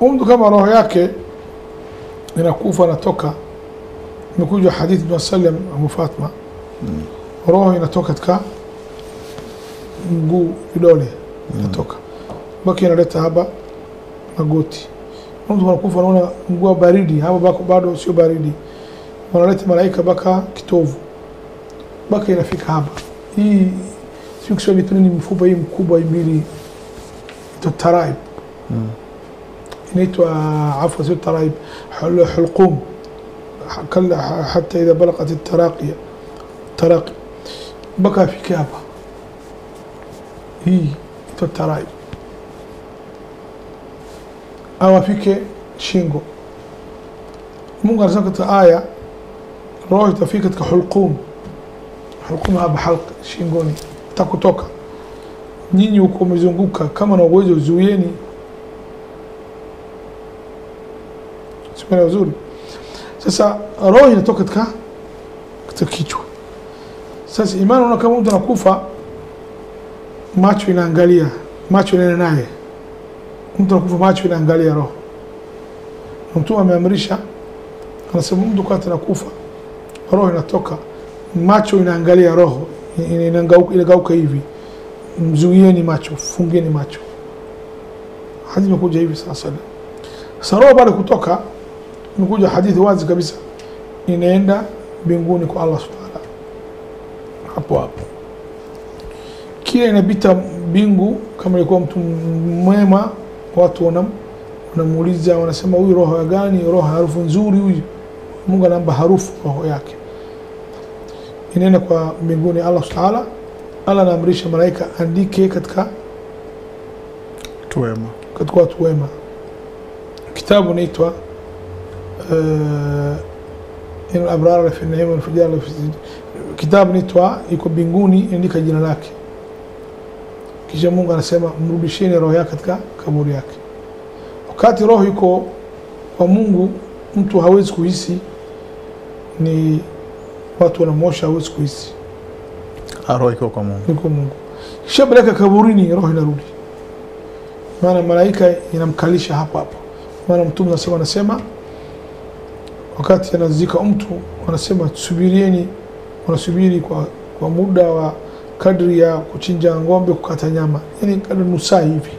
mtu kama roho yake inakufa natoka, imekuja hadithi wa sallam Abu Fatma, roho inatoka katika mguu vidole inatoka, baki inaleta hapa magoti. Mtu anakufa anaona mguu baridi, hapa bado sio baridi, wanaleta malaika baka kitovu, baka inafika hapa. Hii sio Kiswahili tu, ni mfupa hii mkubwa mbili taraib, inaitwa عفوا sio taraib, hulqum حتى إذا بلغت التراقية تراقي بقى في كابة هي تراقي أو فيك شينغو ممكن رزقت آية روح تفيك كحلقوم حلقومها بحلق شينغوني تاكو توكا nyinyi huko mzunguka kama na uwezo zuieni. Sio nzuri. Sasa roho inatoka katika kichwa. Sasa imani unaona kama mtu anakufa, macho inaangalia, macho inaenda naye. Mtu anakufa macho inaangalia roho. Mtu ameamrisha, anasema mtu kwa anakufa, roho inatoka, macho inaangalia roho, inageuka hivi. Mzuieni macho, fungeni macho. Hadithi imekuja hivi sasa. Sasa roho baada kutoka, imekuja hadithi wazi kabisa, inaenda mbinguni kwa Allah subhanahu wa ta'ala. Hapo kila inapita mbingu, kama ilikuwa mtu mwema, watu wanamuuliza, wanasema huyu roho gani? Roho harufu nzuri huyu. Mungu anampa harufu roho yake, inaenda kwa mbinguni Allah subhanahu wa ta'ala. Allah anaamrisha malaika andike katika tuwema, katika watu wema. Kitabu inaitwa إن الأبرار في النعيم والفجار في kitabu inaitwa iko mbinguni, andika jina lake. Kisha Mungu anasema mrudisheni roho yake katika kaburi yake. Wakati roho iko kwa Mungu, mtu hawezi kuhisi, ni watu wanamosha, hawezi kuhisi. Roho iko kwa Mungu. Iko Mungu. Kisha peleka kaburini, roho inarudi. Maana malaika inamkalisha hapo hapo. Maana Mtume anasema wakati anazika mtu, wanasema subirieni, wanasubiri kwa muda wa kadri ya kuchinja ng'ombe, kukata nyama, yani kadri nusu hivi.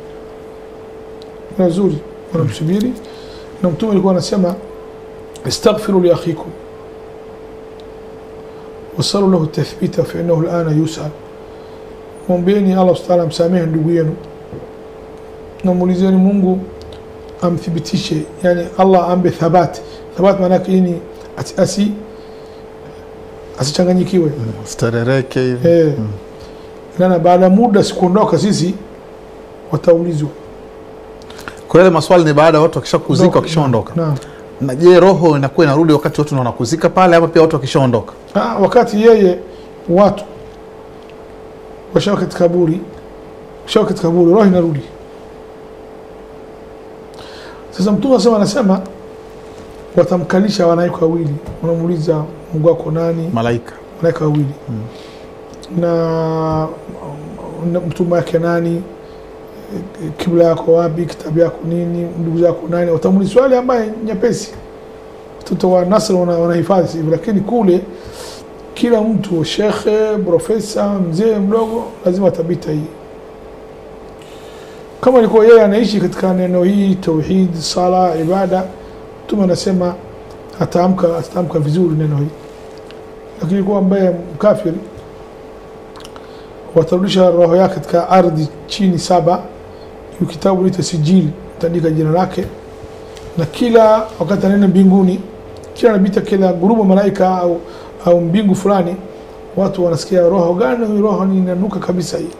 Ni nzuri, wanamsubiri. Na Mtume alikuwa anasema istaghfiru li akhikum wasalu lahu tathbita fa innahu al'ana yus'al. Muombeeni Allah subhanahu msamehe ndugu yenu, na muulizeni Mungu amthibitishe, yani Allah ambe thabati. Thabati maana yake ni asichanganyikiwe, starereke hivi. Na baada muda sikuondoka sisi wataulizwa. Kwa hiyo maswali ni baada watu wakishakuzika, wakishaondoka. Na je, roho inakuwa inarudi wakati watu wanakuzika pale, ama pia watu wakishaondoka? Wakati yeye watu washaka katika kaburi, roho inarudi. Sasa Mtume anasema watamkalisha wanaika wawili, wanamuuliza Mungu wako nani? Malaika wawili. Na mtume wake nani? Kibla yako wapi? Kitabu yako nini? Ndugu zako nani? Watamuuliza swali ambaye nyepesi, watoto wa Nasr wanahifadhi hivi. Lakini kule kila mtu, shekhe, profesa, mzee, mdogo, lazima tabita hii. Kama ilikuwa yeye anaishi katika neno hii, tauhid, sala, ibada, Mtume anasema ataamka vizuri neno hili. Lakini kwa ambaye mkafiri, watarudisha roho yake katika ardhi chini 7. Hiyo kitabu lita sijili, tandika jina lake. Na kila wakati anaenda mbinguni, kila anapita kila grupu malaika au mbingu fulani, watu wanasikia roho gani? Huyu roho ni inanuka kabisa hii.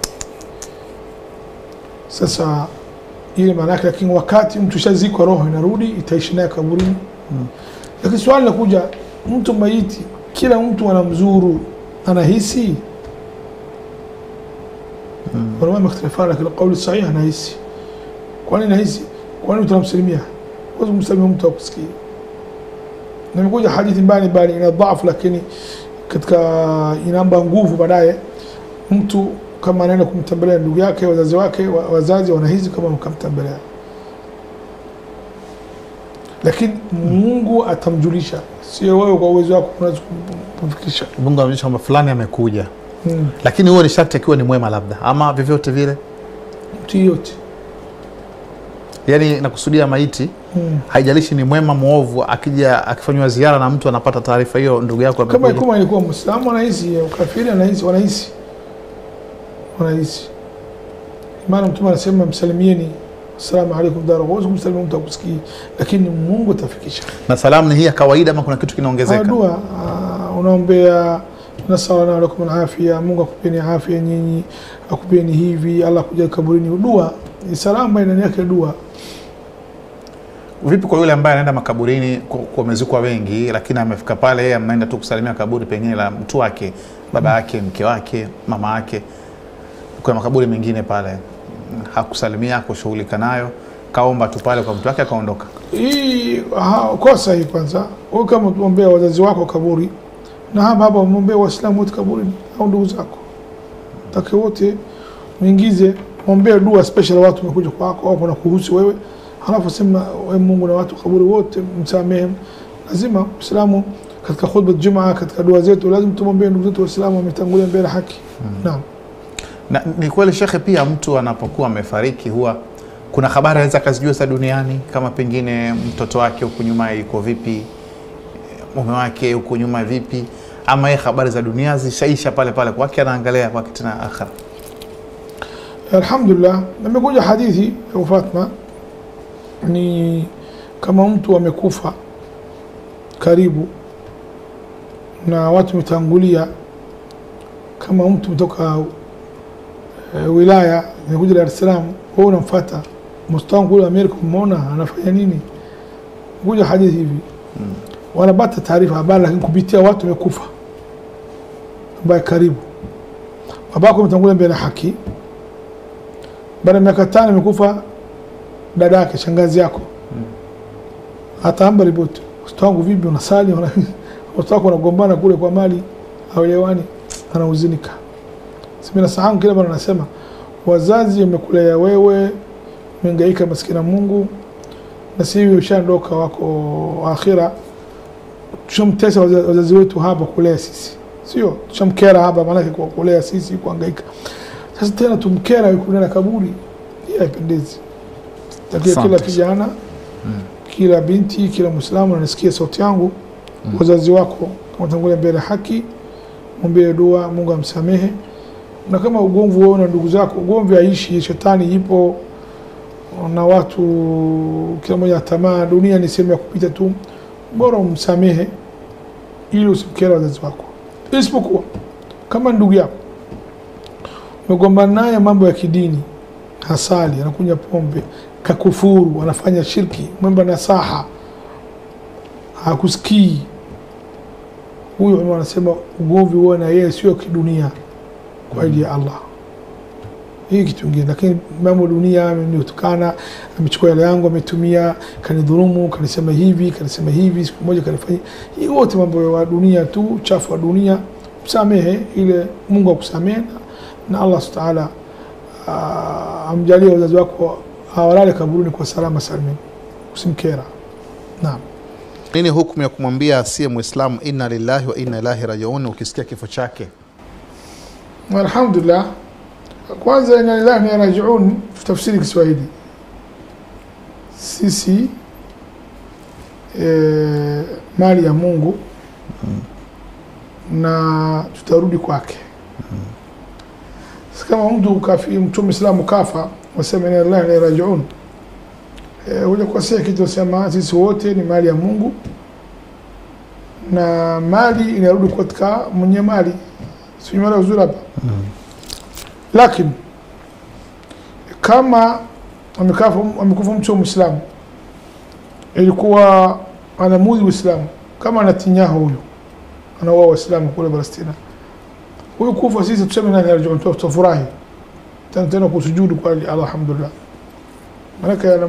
Sasa ile maana yake, lakini wakati mtu shazikwa, roho inarudi, itaishi naye kaburini. Lakini swali linakuja, mtu maiti, kila mtu anamzuru, anahisi? Wala mختلفان, lakini kauli sahihi anahisi. Kwa nini anahisi? Kwa nini tunamsalimia? Kwa sababu msalimia mtu akusikia. Na imekuja hadithi mbali ina dhaifu, lakini katika inamba nguvu baadaye. Mtu kama anaenda kumtembelea ndugu yake, wazazi wake, wazazi wanahisi kama mkamtembelea. lakini Mungu atamjulisha, sio wewe kwa uwezo wako unaweza kumfikisha. Mungu anajulisha kwamba fulani amekuja. Lakini huo ni sharti akiwa ni mwema labda, ama vyovyote vile mtu yote. Yani nakusudia maiti, haijalishi ni mwema muovu, akija akifanywa ziara na mtu anapata taarifa hiyo ndugu yako amekuja. Kama ilikuwa Muislamu anahisi, ukafiri wanahisi. Maana Mtume anasema msalimieni assalamu alaykum dara ghuzi, kumsalimia mtu akusikii, lakini Mungu atafikisha. Na salamu ni hii ya kawaida ama kuna kitu kinaongezeka? Dua unaombea nasallallahu alaykum alafia, Mungu akupeni afya nyinyi, akupeni hivi, Allah kuja kaburini. Dua ni salamu baina yake dua. Vipi kwa yule ambaye anaenda makaburini kwa mezikwa wengi, lakini amefika pale yeye anaenda tu kusalimia kaburi pengine la mtu wake, baba yake, mke wake, mama yake, kuna makaburi mengine pale hakusalimia, kushughulika nayo, kaomba tu pale kwa mtu wake akaondoka? Hii kosa hii. Kwanza wewe kama tuombea wazazi wako kaburi, na hapa muombea Waislamu wote kaburini au ndugu zako, take wote muingize, muombea dua special watu wamekuja kwako au kuna kuhusu wewe, halafu sema wewe Mungu na watu kaburi wote msamehe. Lazima Uislamu katika khutba Jumaa, katika dua zetu lazima tumwombee ndugu zetu Waislamu wametangulia mbele haki. Naam. Na ni kweli shekhe, pia mtu anapokuwa amefariki huwa kuna habari anaweza kazijua za duniani, kama pengine mtoto wake huko nyuma yuko vipi, mume wake huko nyuma vipi, ama yeye habari za dunia zishaisha pale pale kwake, anaangalia kwake tena akhira? Alhamdulillah, nimekuja hadithi ya Fatma, ni kama mtu amekufa karibu na watu mitangulia, kama mtu kutoka wilaya nimekuja Dar es Salaam, wewe unamfuata mstari kule Amerika, umeona anafanya nini? Kuja hadithi hivi wanapata taarifa habari, lakini kupitia watu wamekufa ambaye karibu. Babako umetangulia mbele haki, baada ya miaka 5 amekufa dada yake, shangazi yako, hata amba ripoti, mtoto wangu vipi, unasali watoto wako wanagombana kule kwa mali, hawelewani, anahuzunika. Simina sahamu kila bwana anasema wazazi wamekulea wewe, umehangaika maskini Mungu, na sisi ushaondoka wako akhira, tumtesa wazazi wetu hapa kulea sisi, sio tumkera hapa maana kwa kulea sisi kuhangaika. Sasa tena tumkera yuko na kaburi, hii haipendezi. Kila kijana, kila binti, kila Muislamu anasikia sauti yangu, wazazi wako watangulia mbele haki, muombe dua Mungu amsamehe. Na kama ugomvi wewe na ndugu zako, ugomvi aishi, shetani ipo na watu kila mmoja tamaa, dunia ni sehemu ya kupita tu, bora umsamehe ili usimkera wazazi wako. Isipokuwa kama ndugu yako umegombana naye mambo ya kidini, hasali, anakunywa pombe, kakufuru, anafanya shirki, mwemba nasaha, hakusikii, huyo anasema ugomvi wewe na yeye sio kidunia, kwa ajili ya Allah. Hii kitu kingine, lakini mambo dunia amenitukana, amechukua yale yangu, ametumia, kanidhulumu, kanisema hivi, siku moja kanifanya. Hii wote mambo ya dunia tu, chafu wa dunia. Msamehe ile Mungu akusamehe, na Allah Subhanahu amjalie wazazi wako hawalale kaburini kwa salama salimini, usimkera. Naam. Nini hukumu ya kumwambia asiye Muislamu inna lillahi wa inna ilaihi rajiun ukisikia kifo chake? Alhamdulillah, kwanza inna lillahi wa inna ilaihi rajiun tafsiri Kiswahili, sisi mali ya Mungu na tutarudi kwake. Kama mtu kafiri, mtu Muislamu kafa, wasema inna lillahi wa inna ilaihi rajiun, ule kwa sasa kitu sema sisi wote ni mali ya Mungu na mali inarudi katika mwenye mali, sio mali uzuri hapa. Lakini kama amekufa mtu Muislamu, ilikuwa anamuudhi Uislamu, kama anatinyaho huyo, anaua Waislamu kule Palestina, huyo kufa sisi tuseme nani arejea, tutafurahi tena kusujudu kwa Allah, alhamdulillah. Maana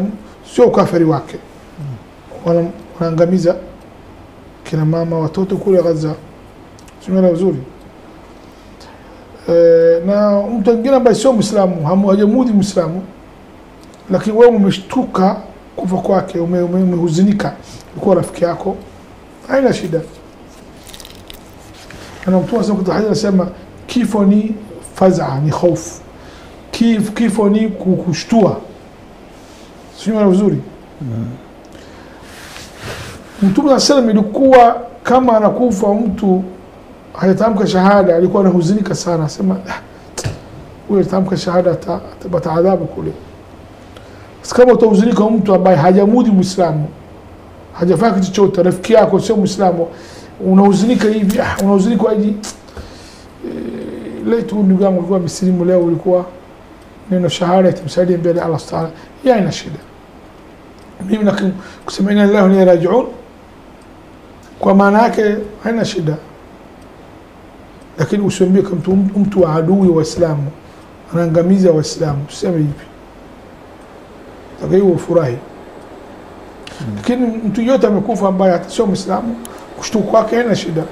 sio kafiri wake, wanaangamiza kina mama, watoto kule Gaza, sio vizuri. Na mtu mwingine ambaye sio Muislamu, hajamuudhi Muislamu, lakini wewe umeshtuka kufa kwake umehuzunika, ulikuwa rafiki yako, haina shida. Ana Mtume sallallahu alayhi wasallam anasema kifo ni faz'a, ni hofu. Kifo ni kushtua. Sio vizuri. Mtume sallallahu ilikuwa kama anakufa mtu hayatamka shahada, alikuwa anahuzunika sana, asema huyo atamka shahada atapata adhabu kule. Kama utahuzunika mtu ambaye hajamudi Muislamu, hajafanya kitu chochote, rafiki yako sio Muislamu, unahuzunika hivi, unahuzunika hivi. Leo tu ndugu yangu alikuwa mslimu, leo ulikuwa neno shahada itamsaidia mbele Allah Subhanahu wa ta'ala, ina shida. Mimi na kusema inna lillahi wa inna ilaihi raji'un kwa maana yake haina shida, lakini usiambie kama mtu wa adui wa Uislamu anaangamiza Waislamu, tuseme hivi, takaiwa furahi. Lakini mtu yote amekufa ambaye sio Muislamu, kushtuka kwake haina shida.